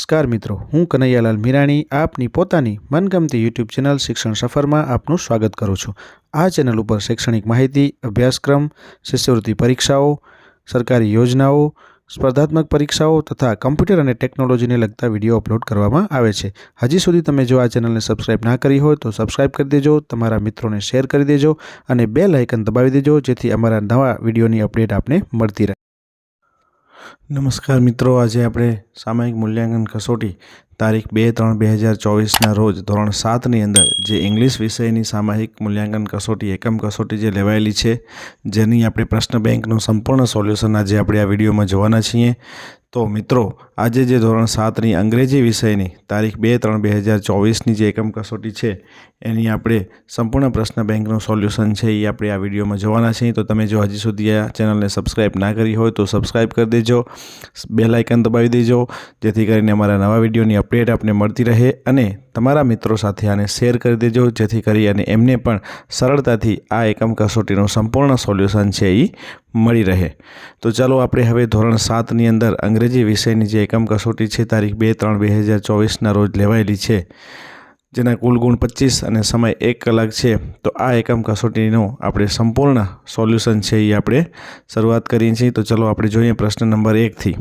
નમસ્કાર મિત્રો, હું કનૈયાલાલ મીરાણી આપની પોતાની મનગમતી યુટ્યુબ ચેનલ શિક્ષણ સફરમાં આપનું સ્વાગત કરું છું। આ ચેનલ ઉપર શૈક્ષણિક માહિતી, અભ્યાસક્રમ, શિષ્યવૃત્તિ પરીક્ષાઓ, સરકારી યોજનાઓ, સ્પર્ધાત્મક પરીક્ષાઓ તથા કમ્પ્યુટર અને ટેકનોલોજીને લગતા વિડીયો અપલોડ કરવામાં આવે છે। હજી સુધી તમે જો આ ચેનલને સબસ્ક્રાઇબ ના કરી હોય તો સબસ્ક્રાઇબ કરી દેજો, તમારા મિત્રોને શેર કરી દેજો અને બેલ આઇકન દબાવી દેજો જેથી અમારા નવા વિડીયોની અપડેટ આપને મળતી રહે। નમસ્કાર મિત્રો, આજે આપણે સામયિક મૂલ્યાંકન કસોટી તારીખ 2/3/2024ના રોજ ધોરણ 7ની અંદર જે ઇંગ્લિશ વિષયની સામયિક મૂલ્યાંકન કસોટી એકમ કસોટી જે લેવાયેલી છે, જેની આપણે પ્રશ્ન બેંકનું સંપૂર્ણ સોલ્યુશન આજે આપણે આ વિડીયોમાં જોવાના છીએ। તો મિત્રો, આજે જે ધોરણ 7ની અંગ્રેજી વિષયની તારીખ 2/3/2024ની જે એકમ કસોટી છે એની આપણે સંપૂર્ણ પ્રશ્ન બેંકનું સોલ્યુશન છે એ આપણે આ વિડીયોમાં જોવાના છીએ। તો તમે જો હજી સુધી આ ચેનલને સબસ્ક્રાઇબ ના કરી હોય તો સબસ્ક્રાઇબ કરી દેજો, બેલ આઇકન દબાવી દેજો જેથી કરીને અમારા નવા વિડીયોની અપડેટ આપને મળતી રહે અને તમારા મિત્રો સાથે આને શેર કરી દેજો જેથી કરી અને એમને પણ સરળતાથી આ એકમ કસોટીનું સંપૂર્ણ સોલ્યુશન છે એ મળી રહે। તો ચાલો આપણે હવે ધોરણ 7ની અંદર અંગ્રેજી વિષયની જે એકમ કસોટી છે તારીખ 2/3/2024ના રોજ લેવાયેલી છે, જેના કુલ ગુણ 25 અને સમય 1 કલાક છે, તો આ એકમ કસોટીનું આપણે સંપૂર્ણ સોલ્યુશન છે એ આપણે શરૂઆત કરીએ છીએ। તો ચલો આપણે જોઈએ પ્રશ્ન નંબર 1થી।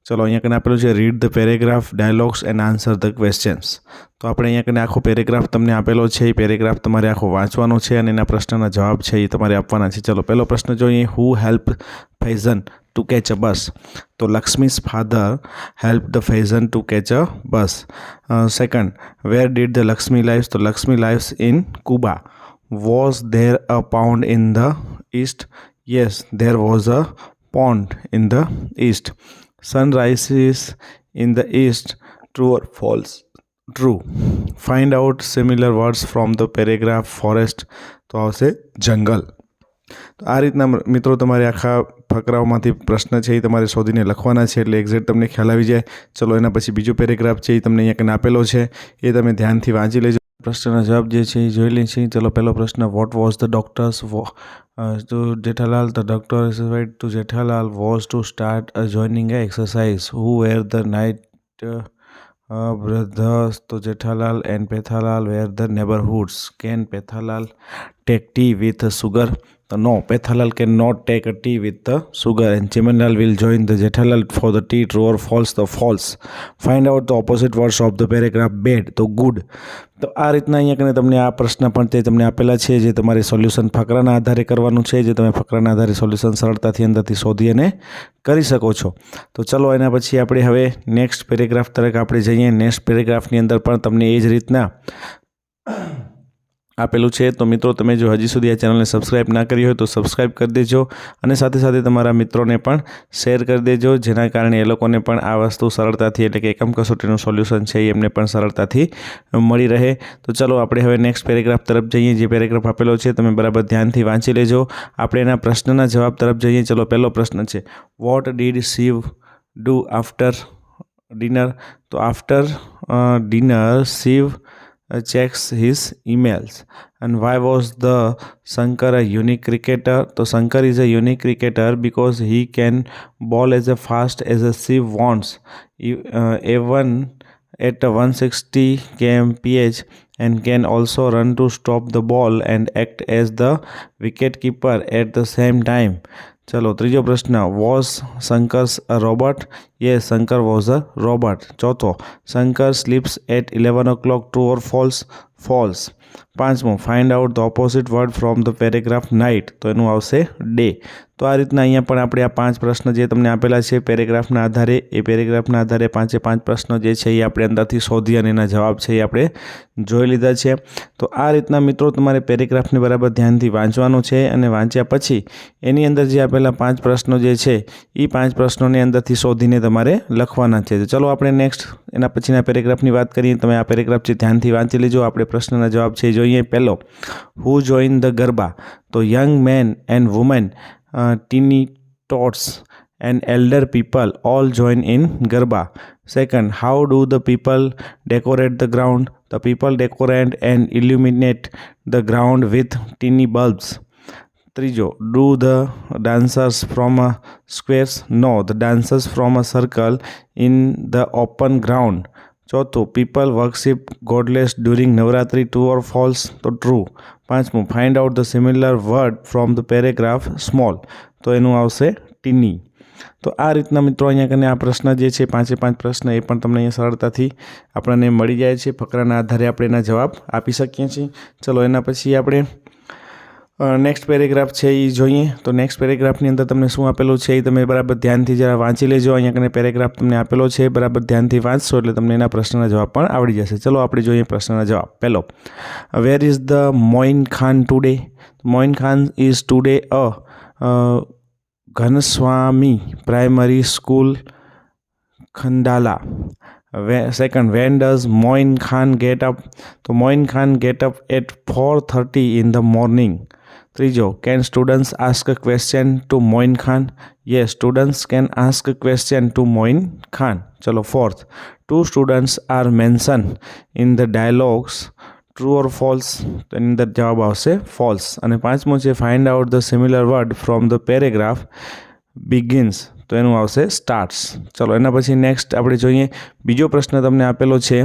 ચલો અહીંયા કને આપેલું છે read the paragraph, dialogues and answer the questions. તો આપણે અહીંયા કને આખો પેરેગ્રાફ તમને આપેલો છે, એ પેરેગ્રાફ તમારે આખો વાંચવાનો છે અને એના પ્રશ્નના જવાબ છે એ તમારે આપવાના છે। ચલો પહેલો પ્રશ્ન જોઈએ, who help Faizan to catch a bus? So Lakshmi's father helped the Faizan to catch a bus. Second, where did the Lakshmi lives? So Lakshmi lives in Cuba. Was there a pond in the east? Yes, there was a pond in the east. Sun rises in the east. True or false? True. Find out similar words from the paragraph forest. તો આવશે જંગલ। તો આ રીતના મિત્રો તમારે આખા ફકરાઓમાંથી પ્રશ્ન છે એ તમારે શોધીને લખવાના છે એટલે એક્ઝેક્ટ તમને ખ્યાલ આવી જાય। ચલો એના પછી બીજો પેરેગ્રાફ છે એ તમને અહીંયા કંઈ આપેલો છે, એ તમે ધ્યાનથી વાંચી લેજો, પ્રશ્નના જવાબ જે છે એ જોઈ લઈએ છીએ। ચલો પહેલો પ્રશ્ન, what was the doctors to Jethalal? The doctor said to Jethalal was to start joining a exercise. Who were the night brothers? To Jethalal and Pethalal were the neighborhoods. Can Pethalal take tea with sugar? No, Pethalal cannot take a tea with the sugar and Chimanlal will join the Jethalal for the tea. True or false? The false. Find out the opposite words of the paragraph. Bad તો good। તો આ રીતના અહીંયા કને તમને આ પ્રશ્ન પણ તે તમને આપેલા છે, જે તમારે સોલ્યુશન ફકરાના આધારે કરવાનું છે, જે તમે ફકરાના આધારે સોલ્યુશન સરળતાથી અંદરથી શોધી અને કરી શકો છો। તો ચલો એના પછી આપણે હવે નેક્સ્ટ પેરેગ્રાફ તરફ આપણે જઈએ। નેક્સ્ટ પેરેગ્રાફની અંદર પણ તમને એ જ રીતના આપેલું છે। તો મિત્રો, તમે જો હજી સુધી આ ચેનલને સબસ્ક્રાઇબ ના કરી હોય તો સબસ્ક્રાઇબ કરી દેજો અને સાથે સાથે તમારા મિત્રોને પણ શેર કરી દેજો, જેના કારણે એ લોકોને પણ આ વસ્તુ સરળતાથી એટલે કે એકમ કસોટીનું સોલ્યુશન છે એ એમને પણ સરળતાથી મળી રહે। તો ચલો આપણે હવે નેક્સ્ટ પેરેગ્રાફ તરફ જઈએ। જે પેરેગ્રાફ આપેલો છે તમે બરાબર ધ્યાનથી વાંચી લેજો। આપણે એના પ્રશ્નના જવાબ તરફ જઈએ। ચલો પહેલો પ્રશ્ન છે, what did Shiv do after dinner? તો after dinner Shiv checks his emails. And why was the Shankar a unique cricketer? So Shankar is a unique cricketer because he can bowl as fast as a Shiv wants, even at 160 kmph, and can also run to stop the ball and act as the wicket keeper at the same time. चलो ત્રીજો પ્રશ્ન, was Shankar a robot? Yes, Shankar was a robot. ચોથો, Shankar sleeps at 11 o'clock. True or false? False. પાંચમો, find out the opposite word from the paragraph night. તો એનું આવશે day। તો આ રીતના અહીંયા પણ આપણે આ 5 પ્રશ્ન જે તમને આપેલા છે પેરેગ્રાફના આધારે, એ પેરેગ્રાફના આધારે 5 પ્રશ્નો જે છે એ આપણે અંદરથી શોધી અને એના જવાબ છે એ આપણે જોઈ લીધા છે। તો આ રીતના મિત્રો તમારે પેરેગ્રાફને બરાબર ધ્યાનથી વાંચવાનું છે અને વાંચ્યા પછી એની અંદર જે આપેલા 5 પ્રશ્નો જે છે એ 5 પ્રશ્નોને અંદરથી શોધીને તમારે લખવાના છે। તો ચલો આપણે નેક્સ્ટ એના પછીના પેરેગ્રાફની વાત કરીએ। તમે આ પેરેગ્રાફ જે ધ્યાનથી વાંચી લેજો। આપણે પ્રશ્નના જવાબ છે જોઈએ। પહેલો, હુ જોઈન ધ ગરબા? તો young man and women, teeny tots and elder people all join in Garba. Second, how do the people decorate the ground? The people decorate and illuminate the ground with teeny bulbs. ત્રીજો, do the dancers from a squares? No, the dancers from a circle in the open ground. ચોથું, people worship goddess during Navratri, true or false? તો true. પાંચમું, find out the similar word from the paragraph small. તો એનું આવશે ટીની. તો આ રીતના મિત્રો અહીંયા કને આ પ્રશ્ન જે છે 5 પ્રશ્ન એ પણ તમને અહીંયા સરળતાથી આપણને મળી જાય છે. ફકરાના આધારે આપણે એના જવાબ આપી શકીએ છીએ. ચલો એના પછી આપણે નેક્સ્ટ પેરેગ્રાફ છે એ જોઈએ. તો નેક્સ્ટ પેરેગ્રાફની અંદર તમને શું આપેલું છે એ તમે બરાબર ધ્યાનથી જરા વાંચી લેજો. અહીંયા કને પેરેગ્રાફ તમને આપેલો છે, બરાબર ધ્યાનથી વાંચશો એટલે તમને એના પ્રશ્નના જવાબ પણ આવડી જશે. ચલો આપણે જોઈએ પ્રશ્નના જવાબ. પહેલો, where is the Moin Khan today? Moin Khan is today a Ghanswami primary school, Khandala. Second, when does Moin Khan get up? તો Moin Khan get up at 4:30 in the morning. ત્રીજો, can students ask a question to Moin Khan? Yes, students can ask a question to Moin Khan. ચલો fourth, two students are mention in the dialogues, true or false? તો એની અંદર જવાબ આવશે false. અને પાંચમું છે, find out the similar word from the paragraph begins. તો એનું આવશે સ્ટાર્ટ્સ. ચલો એના પછી નેક્સ્ટ આપણે જોઈએ. બીજો પ્રશ્ન તમને આપેલો છે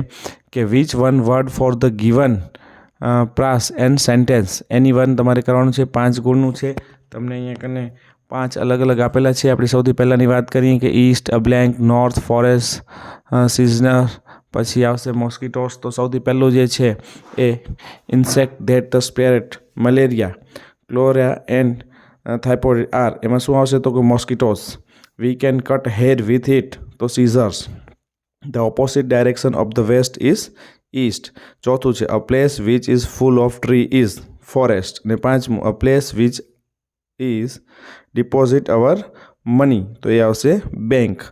કે which one word for the given phrase and sentence? એની વન તમારે કરવાનું છે. 5 ગુણનું છે. તમને અહીંયા કને 5 અલગ અલગ આપેલા છે. આપણે સૌથી પહેલાંની વાત કરીએ કે east, a blank, north, forest, સિઝનર, પછી આવશે મોસ્કીટોસ. તો સૌથી પહેલું જે છે એ insect that the spread malaria, cholera and typhoid are. એમાં શું આવશે તો કે mosquitoes. We can cut hair with it, તો scissors. The opposite direction of the west is east. ચોથું છે, a place which is full of tree is forest. ને પાંચમું, a place which is deposit our money. તો એ આવશે bank.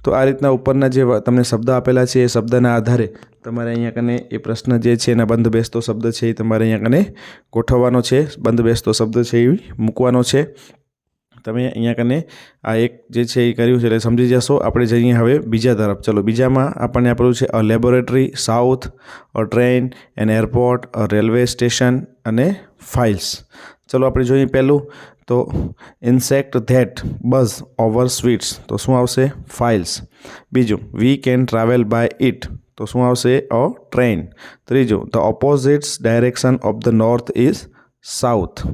તો આ રીતના ઉપરના જે તમને શબ્દ આપેલા છે એ શબ્દના આધારે તમારે અહીંયા કને એ પ્રશ્ન જે છે એના બંધ બેસતો શબ્દ છે એ તમારે અહીંયા કને ગોઠવવાનો છે. બંધ બેસતો શબ્દ છે એ મૂકવાનો છે. તમે અહીંયા કને આ એક જે છે એ કર્યું છે એટલે સમજી જશો. આપણે જઈએ હવે બીજા તરફ. ચલો બીજામાં આપણને આપેલું છે a laboratory, south, a train, an airport, a railway station અને ફાઇલ્સ. ચલો આપણે જોઈએ પહેલું તો insect that buzz over sweets. તો શું આવશે? ફાઇલ્સ. બીજું, we can travel by it. તો શું આવશે? A train. ત્રીજું, the opposites direction of the north is south.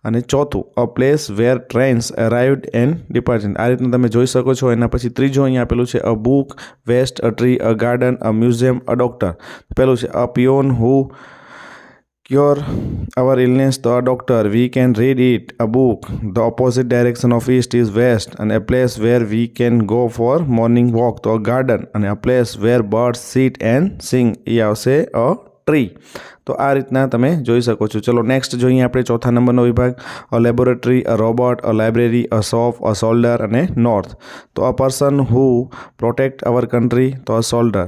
અને ચોથું, a place where trains arrived and departed. આ રીતના તમે જોઈ શકો છો. એના પછી ત્રીજું અહીંયા આપેલું છે a book, west, a tree, a garden, a museum, a doctor. પેલું છે a peon who cure our illness, તો a doctor. We can read it, a book. The opposite direction of east is west. And a place where we can go for morning walk, તો a garden. અને a place where birds sit and sing, એ આવશે a tree. તો આ રીતના તમે જોઈ શકો છો. ચલો નેક્સ્ટ જોઈએ આપણે ચોથા નંબરનો વિભાગ. A laboratory, a robot, a library, a shop, a soldier અને નોર્થ. તો a person who protect our country, તો a soldier.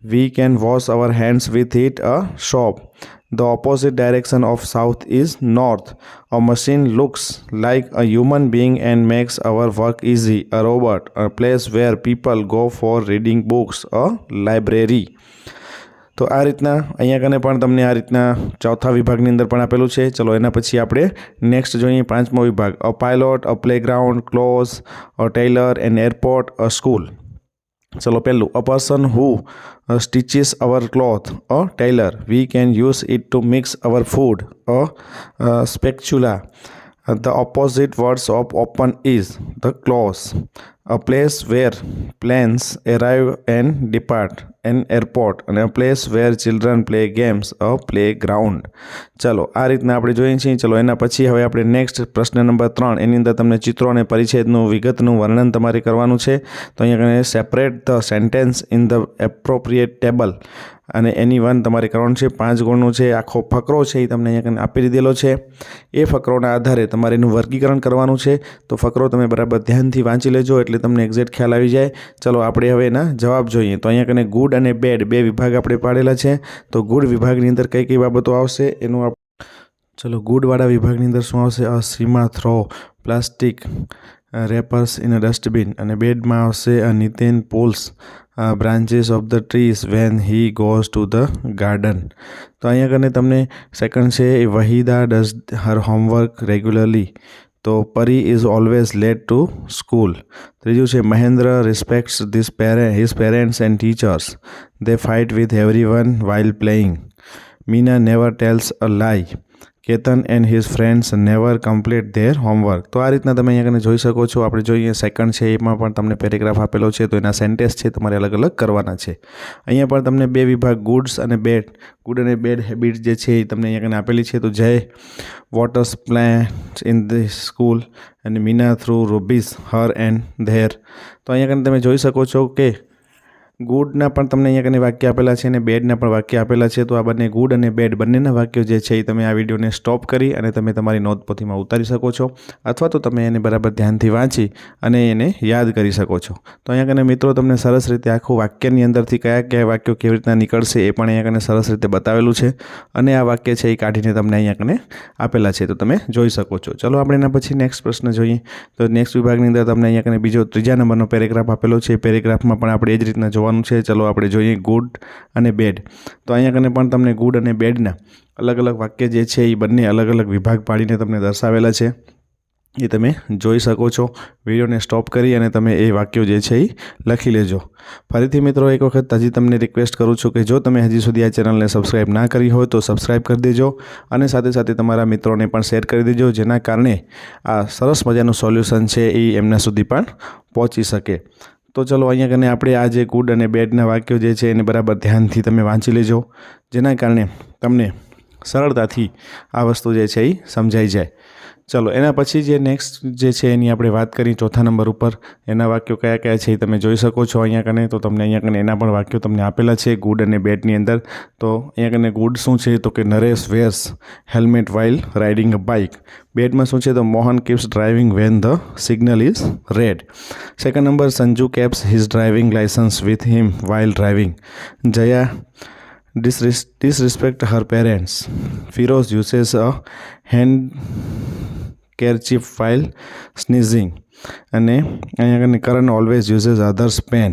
We can wash our hands with it, a shop. The opposite direction of south is north. A machine looks like a human being and makes our work easy, a robot. A place where people go for reading books, a library. તો આ રીતના અહીંયા કને પણ તમને આ રીતના ચોથા વિભાગની અંદર પણ આપેલું છે. ચલો એના પછી આપણે નેક્સ્ટ જોઈએ પાંચમો વિભાગ. A pilot, a playground, close, a tailor, an airport, a school. ચલો પહેલું, a person who stitches our cloth, a tailor. We can use it to mix our food, a spatula. The opposite words of open is the close. A place where planes arrive and depart, an airport. અને a place where children play games, a playground. ચલો આ રીતના આપણે જોઈએ છીએ. ચલો એના પછી હવે આપણે નેક્સ્ટ પ્રશ્ન નંબર 3. એની અંદર તમને ચિત્રો અને પરિચ્છેદનું વિગતનું વર્ણન તમારે કરવાનું છે. તો અહીંયા separate the sentence in the appropriate table. અને એની વન તમારે કરવાનું છે. 5 ગુણનું છે. આખો ફકરો છે એ તમને અહીંયા આપી દીધેલો છે. એ ફકરોના આધારે તમારે એનું વર્ગીકરણ કરવાનું છે. તો ફકરો તમે બરાબર ધ્યાનથી વાંચી લેજો એટલે તમને એક્ઝેક્ટ ખ્યાલ આવી જાય. ચલો આપણે હવે એના જવાબ જોઈએ. તો અહીંયા કને ગુડ અને બેડ બે વિભાગ આપણે પાડેલા છે. તો ગુડ વિભાગની અંદર કઈ કઈ બાબતો આવશે એનું ચલો ગુડવાળા વિભાગની અંદર શું આવશે? A Seema throw plastic wrappers in a dustbin. અને બેડમાં આવશે a Nitin pulls branches of the trees when he goes to the garden. તો અહીંયા કને તમને સેકન્ડ છે Waheeda does her homework regularly. તો પરી is always late to school. ત્રીજું છે Mahendra respects his parents and teachers. They fight with everyone while playing. Meena never tells a lie. Ketan and his friends never complete there homework. તો આ રીતના તમે અહીંયા કને જોઈ શકો છો. આપણે જોઈએ સેકન્ડ છે એમાં પણ તમને પેરેગ્રાફ આપેલો છે, તો એના સેન્ટેન્સ છે તમારે અલગ અલગ કરવાના છે. અહીંયા પણ તમને બે વિભાગ ગુડ અને બેડ હેબિટ જે છે એ તમને અહીંયા કને આપેલી છે. તો Jay waters plant in the school અને Meena throw rubbish here and there. તો અહીંયા કને તમે જોઈ શકો છો કે ગુડના પણ તમને અહીંયા કને વાક્ય આપેલા છે અને બેડના પણ વાક્ય આપેલા છે. તો આ બંને ગુડ અને બેડ બંનેના વાક્યો જે છે એ તમે આ વિડીયોને સ્ટોપ કરી અને તમે તમારી નોંધપોથીમાં ઉતારી શકો છો, અથવા તો તમે એને બરાબર ધ્યાનથી વાંચી અને એને યાદ કરી શકો છો. તો અહીંયા કને મિત્રો તમને સરસ રીતે આખું વાક્યની અંદરથી કયા કયા વાક્યો કેવી રીતના નીકળશે એ પણ અહીંયા કને સરસ રીતે બતાવેલું છે, અને આ વાક્ય છે એ કાઢીને તમને અહીંયા કને આપેલા છે, તો તમે જોઈ શકો છો. ચલો આપણે એના પછી નેક્સ્ટ પ્રશ્ન જોઈએ. તો નેક્સ્ટ વિભાગની અંદર તમને અહીંયા કને બીજો 3જા નંબરનો પેરેગ્રાફ આપેલો છે. પેરેગ્રાફમાં પણ આપણે એ જ રીતના છે. ચલો આપણે જોઈએ ગુડ અને બેડ. તો અહીંયા કને પણ તમને ગુડ અને બેડના અલગ અલગ વાક્ય જે છે એ બંને અલગ અલગ વિભાગ પાડીને તમને દર્શાવેલા છે, એ તમે જોઈ શકો છો. વિડીયોને સ્ટોપ કરી અને તમે એ વાક્યો જે છે એ લખી લેજો. ફરીથી મિત્રો એક વખત હજી તમને રિક્વેસ્ટ કરું છું કે જો તમે હજી સુધી આ ચેનલને સબસ્ક્રાઈબ ના કરી હોય તો સબસ્ક્રાઈબ કરી દેજો, અને સાથે સાથે તમારા મિત્રોને પણ શેર કરી દેજો, જેના કારણે આ સરસ મજાનું સોલ્યુશન છે એ એમના સુધી પણ પહોંચી શકે. તો ચલો અહીંયા કને આપણે આ જે ગુડ અને બેડના વાક્યો જે છે એને બરાબર ધ્યાનથી તમે વાંચી લેજો, જેના કારણે તમને સરળતાથી આ વસ્તુ જે છે એ સમજાઈ જાય. ચલો એના પછી જે નેક્સ્ટ જે છે એની આપણે વાત કરી 4થા નંબર ઉપર. એના વાક્યો કયા કયા છે એ તમે જોઈ શકો છો અહીંયા કને. તો તમને અહીંયા કને એના પણ વાક્યો તમને આપેલા છે ગુડ અને બેડની અંદર. તો અહીંયા કને ગુડ શું છે તો કે Naresh wears helmet while riding a bike. બેડમાં શું છે તો Mohan keeps driving when the signal is red. Second number Sanju keeps his driving licence with him while driving. Jaya disrespect her parents. Firoz uses a handkerchief while sneezing. અને અહીંયા કને કરણ always uses others pen.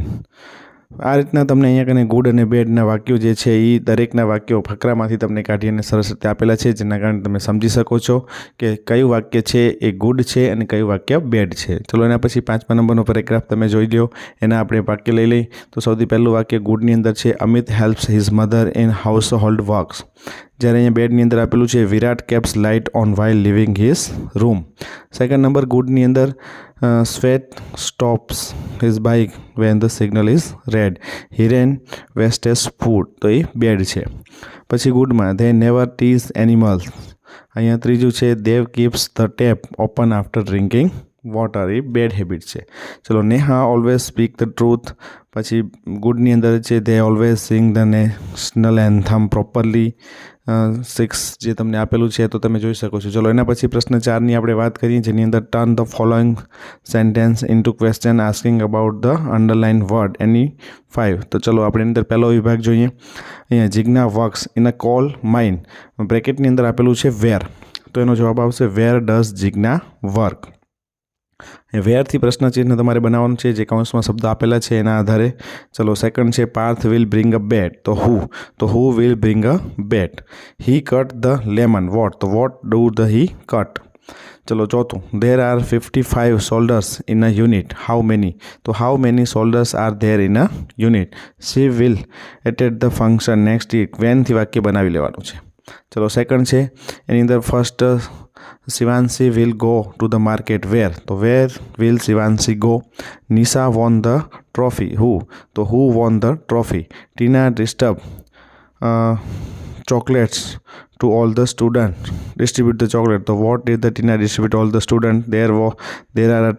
આ રીતના તમને અહીંયા કને ગુડ અને બેડના વાક્યો જે છે એ દરેકના વાક્યો ફકરામાંથી તમને કાઢી અને સરસ રીતે આપેલા છે, જેના કારણે તમે સમજી શકો છો કે કયું વાક્ય છે એ ગુડ છે અને કયું વાક્ય બેડ છે. ચલો એના પછી 5મા નંબરનો પેરેગ્રાફ તમે જોઈ લો. એના આપણે વાક્ય લઈ લઈ. તો સૌથી પહેલું વાક્ય ગુડની અંદર છે Amit helps his mother in household works. જ્યારે અહીંયા બેડની અંદર આપેલું છે Virat keeps light on while leaving his room. Second number ગુડની અંદર Swet stops his bike when the signal is red. Hiren wastes food. તો એ બેડ છે. પછી ગુડમાં ધે નેવર ટીઝ એનિમલ્સ. અહીંયા ત્રીજું છે Dev keeps the tap open after drinking water. એ બેડ હેબિટ છે. ચલો Neha always speak the truth. પછી ગુડની અંદર છે they always sing the national anthem properly. 6 જે તમને આપેલું છે તો તમે જોઈ શકો છો. ચલો એના પછી પ્રશ્ન 4ની આપણે વાત કરીએ, જેની અંદર turn the following sentence into question asking about the underline word એની 5. તો ચલો આપણે એની અંદર પહેલો વિભાગ જોઈએ. અહીંયા Jigna works in a coal mine. બ્રેકેટની અંદર આપેલું છે વેર. તો એનો જવાબ આવશે વેર ડઝ જિજ્ઞા વર્ક. વેરથી પ્રશ્ન ચિહ્ન તમારે બનાવવાનું છે, જે કૌંસમાં શબ્દ આપેલા છે એના આધારે. ચલો સેકન્ડ છે Parth will bring a bat. તો who will bring a bat. He cut the lemon. What. તો what do the he cut. ચલો ચોથું there are 55 soldiers in a unit. How many. તો how many soldiers are there in a unit. She will attend the function next week. વેનથી વાક્ય બનાવી લેવાનું છે. ચલો સેકન્ડ છે એની અંદર first Shivanshi will go to the market. વેર. તો where will Shivanshi go. Nisha won the trophy. તો who won the trophy. Tina distribute chocolates to all the students. Distribute the chocolate. So what did the Tina distribute all the students? There are a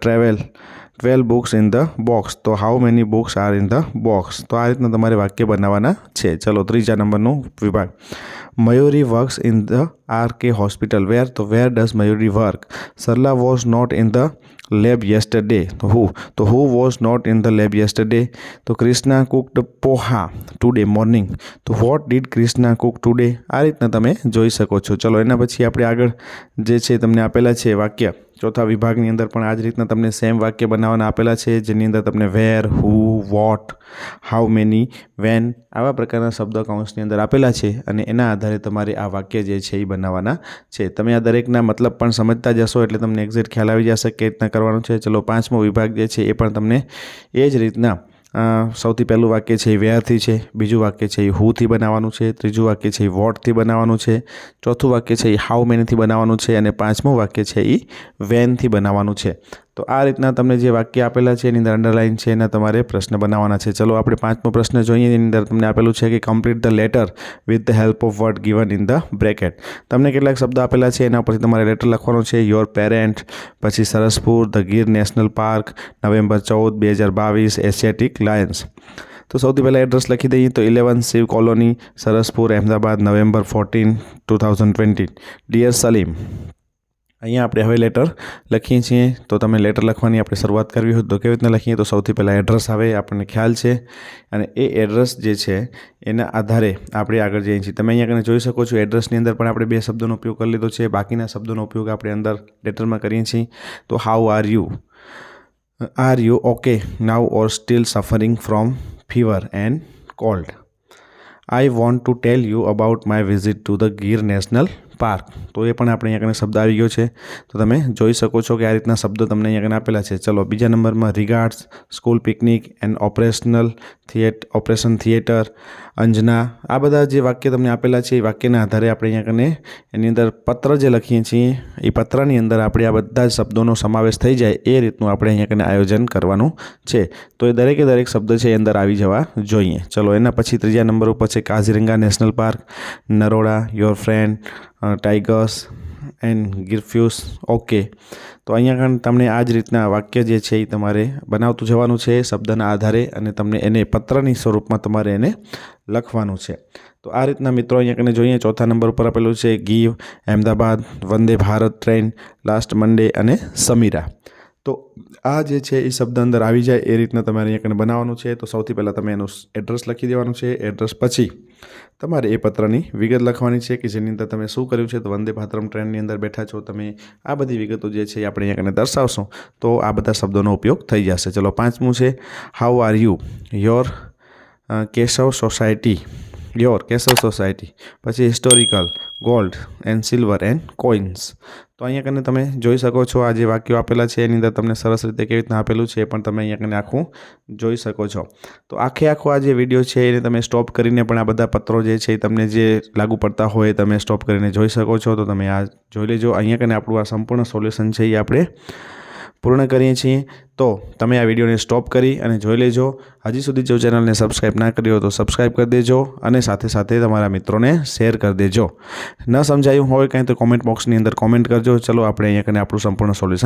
12 books in the box. તો how many books are in the box? તો આ રીતના તમારે વાક્ય બનાવવાના છે. ચલો 3જા નંબરનો વિભાગ. Mayuri works in the RK hospital. Where. તો where does Mayuri work. Sarla was not in the lab yesterday. તો who was not in the lab yesterday. તો Krishna cooked poha today morning. તો what did Krishna cook today. આ રીતના તમે જોઈ શકો છો. ચલો એના પછી આપણે આગળ જે છે તમને આપેલા છે વાક્ય ચોથા વિભાગની અંદર પણ આ જ રીતના તમને સેમ વાક્ય બનાવવાના આપેલા છે, જેની અંદર તમને વેર, હુ, વોટ, હાઉ મેની, વેન આવા પ્રકારના શબ્દ કૌંસની અંદર આપેલા છે અને એના આધારે તમારે આ વાક્ય જે છે એ બનાવવાના છે. તમે આ દરેકના મતલબ પણ સમજતા જશો એટલે તમને એક્ઝેક્ટ ખ્યાલ આવી જશે કે રીતના કરવાનું છે. ચલો, પાંચમો વિભાગ જે છે એ પણ તમને એ જ રીતના સૌથી પહેલું વાક્ય છે એ વેરથી છે, બીજું વાક્ય છે એ હુથી બનાવવાનું છે, ત્રીજું વાક્ય છે એ વોટથી બનાવવાનું છે, ચોથું વાક્ય છે એ હાઉ મેનીથી બનાવવાનું છે અને પાંચમું વાક્ય છે એ વેનથી બનાવવાનું છે. તો આ રીતના તમને જે વાક્ય આપેલા છે એની અંદર અંડરલાઇન છે એના તમારે પ્રશ્ન બનાવવાના છે. ચલો આપણે પાંચમો પ્રશ્ન જોઈએ. એની અંદર તમને આપેલું છે કે complete the letter with the help of word given in the bracket. તમને કેટલાક શબ્દ આપેલા છે એના પરથી તમારે લેટર લખવાનો છે. યોર પેરેન્ટ, પછી Saraspur, the Gir national park, November 14, 2022, Asiatic lions. તો સૌથી પહેલાં એડ્રેસ લખી દઈએ તો 11 Shiv colony, Saraspur, Ahmedabad, November 14, 2020. Dear Salim. અહીંયા આપણે હવે લેટર લખીએ છીએ. તો તમે લેટર લખવાની આપણે શરૂઆત કરવી હોય તો કેવી રીતના લખીએ? તો સૌથી પહેલાં એડ્રેસ આવે, આપણને ખ્યાલ છે, અને એ એડ્રેસ જે છે એના આધારે આપણે આગળ જઈએ છીએ. તમે અહીંયા આગળ જોઈ શકો છો એડ્રેસની અંદર પણ આપણે બે શબ્દોનો ઉપયોગ કરી લીધો છે. બાકીના શબ્દોનો ઉપયોગ આપણે અંદર લેટરમાં કરીએ છીએ. તો how are you? Are you okay now or steel suffering from fever and cold? I want to tell you about my visit to the Gir national park. તો એ પણ આપણે અહીંયા આગળ શબ્દ આવી ગયો છે. તો તમે જોઈ શકો છો કે આ રીતના શબ્દો તમને અહીંયા આગળ આપેલા છે. ચલો, બીજા નંબરમાં regards, school picnic and operation theatre, Anjana. આ બધા જે વાક્ય તમને આપેલા છે એ વાક્યના આધારે આપણે અહીંયા આગળ એની અંદર પત્ર જે લખીએ છીએ એ પત્રની અંદર આપણે આ બધા જ શબ્દોનો સમાવેશ થઈ જાય એ રીતનું આપણે અહીંયા આગળ આયોજન કરવાનું છે. તો એ દરેકે દરેક શબ્દ છે એ અંદર આવી જવા જોઈએ. ચલો, એના પછી ત્રીજા નંબર ઉપર છે Kaziranga national park, Naroda, your friend, tigers and giraffes. Okay. તો અહીંયા આગળ તમને આ જ રીતના વાક્ય જે છે એ તમારે બનાવતું જવાનું છે શબ્દના આધારે, અને તમને એને પત્રની સ્વરૂપમાં તમારે એને લખવાનું છે. તો આ રીતના મિત્રો અહીંયા આગળ જોઈએ. ચોથા નંબર ઉપર આપેલું છે give, Ahmedabad, Vande Bharat train, last મંડે અને સમીરા. તો આ જે છે એ શબ્દ અંદર આવી જાય એ રીતના તમારે અહીંયા આગળ બનાવવાનું છે. તો સૌથી પહેલાં તમે એનું એડ્રેસ લખી દેવાનું છે. એડ્રેસ પછી તમારે એ પત્રની વિગત લખવાની છે કે જેની અંદર તમે શું કર્યું છે. તો વંદે ભારત ટ્રેનની અંદર બેઠા છો તમે, આ બધી વિગતો જે છે એ આપણે અહીંયા આગળ દર્શાવશો તો આ બધા શબ્દોનો ઉપયોગ થઈ જશે. ચલો, પાંચમું છે how are you? Your Keshav society, your Keshav society. પછી historical, gold and silver and coins. તો અહીંયા કને તમે જોઈ શકો છો આ જે વાક્યો આપેલા છે એની અંદર તમને સરસ રીતે કેવી રીતના આપેલું છે એ પણ તમે અહીંયા કને આખું જોઈ શકો છો. તો આખો આ જે વિડીયો છે એને તમે સ્ટોપ કરીને પણ આ બધા પત્રો જે છે એ તમને જે લાગુ પડતા હોય તમે સ્ટોપ કરીને જોઈ શકો છો. તો તમે આ જોઈ લેજો. અહીંયા કને આપણું આ સંપૂર્ણ સોલ્યુશન છે એ આપણે પૂર્ણ કરીએ છીએ. તો તમે આ વિડીયોને સ્ટોપ કરી અને જોઈ લેજો. હજી સુધી જો ચેનલને સબસ્ક્રાઈબ ના કરી હોય તો સબસ્ક્રાઈબ કરી દેજો અને સાથે સાથે તમારા મિત્રોને શેર કરી દેજો. ન સમજાયું હોય કાંઈ તો કોમેન્ટ બોક્સની અંદર કોમેન્ટ કરજો. ચલો, આપણે અહીંયા કને આપણું સંપૂર્ણ સોલ્યુશન